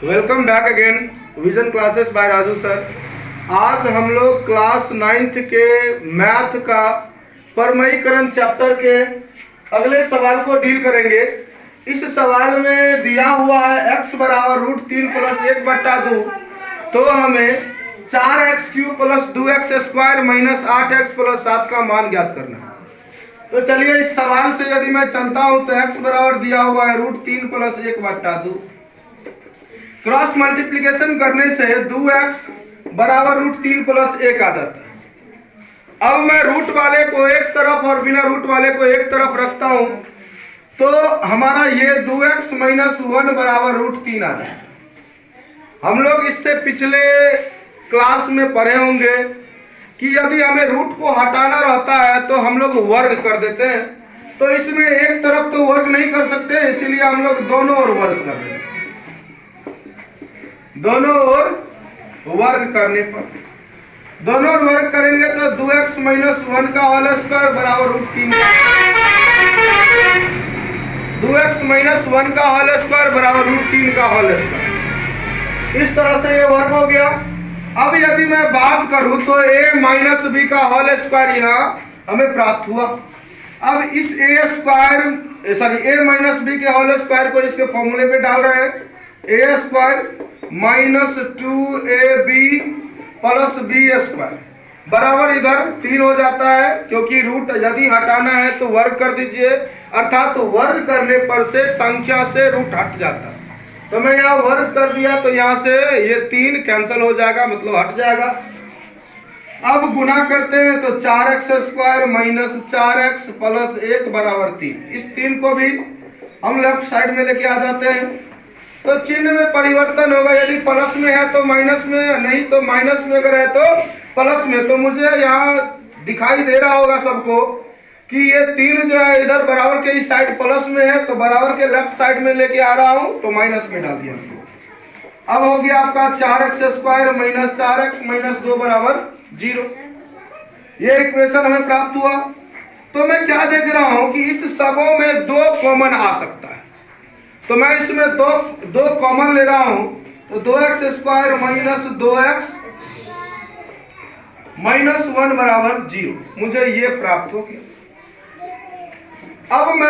Welcome back again vision classes bye Raju sir. आज हम लोग क्लास 9th के मैथ का परमयीकरण चैप्टर के अगले सवाल को डील करेंगे। इस सवाल में दिया हुआ है x बराबर √3 + 1/2, तो हमें 4x³ + 2x² - 8x + 7 का मान ज्ञात करना है। तो चलिए इस सवाल से यदि मैं चलता हूं तो x बराबर दिया हुआ है √3 + 1/2। क्रॉस मल्टीप्लिकेशन करने से 2x बराबर √3 + 1 आ जाता है। अब मैं रूट वाले को एक तरफ और बिना रूट वाले को एक तरफ रखता हूं तो हमारा ये 2x - 1 बराबर √3 आ जाता है। हम लोग इससे पिछले क्लास में पढ़े होंगे कि यदि हमें रूट को हटाना रहता है तो हम लोग वर्ग कर देते हैं। तो इसमें एक तरफ तो वर्ग नहीं कर सकते, इसीलिए हम लोग दोनों ओर वर्ग कर देते हैं। दोनों ओर वर्ग करने पर दोनों ओर वर्ग करेंगे तो 2x - 1 का होल स्क्वायर बराबर √3, 2x - 1 का होल स्क्वायर बराबर √3 का होल स्क्वायर। इस तरह से ये वर्ग हो गया। अब यदि मैं बात करूं तो a - b का होल स्क्वायर यहाँ हमें प्राप्त हुआ। अब इस a - b के होल स्क्वायर को इसके फॉर्मूले पे डाल रहे हैं। a² - 2ab + b² बराबर इधर 3 हो जाता है, क्योंकि रूट यदि हटाना है तो वर्ग कर दीजिए, अर्थात तो वर्ग करने पर से संख्या से रूट हट जाता है। तो मैं यहाँ वर्ग कर दिया तो यहाँ से ये 3 कैंसिल हो जाएगा, मतलब हट जाएगा। अब गुना करते हैं तो 4x² - 4x + 1 बराबर 3। इस 3 को भी हम लेफ्ट साइड में लेके आ जाते हैं तो चिन्ह में परिवर्तन होगा। यदि प्लस में है तो माइनस में, नहीं तो माइनस में अगर है तो प्लस में। तो मुझे यहाँ दिखाई दे रहा होगा सबको कि ये 3 जो है इधर बराबर के इस साइड प्लस में है, तो बराबर के लेफ्ट साइड में लेके आ रहा हूं तो माइनस में डाल दिया। अब हो गया आपका 4x² - 4x - 2 बराबर 0। ये इक्वेशन हमें प्राप्त हुआ। तो मैं क्या देख रहा हूं कि इस सबों में 2 कॉमन आ सकता है, तो मैं इसमें दो कॉमन ले रहा हूं। तो 2x² - 2x - 1 बराबर 0 मुझे ये प्राप्त हो गया। अब मैं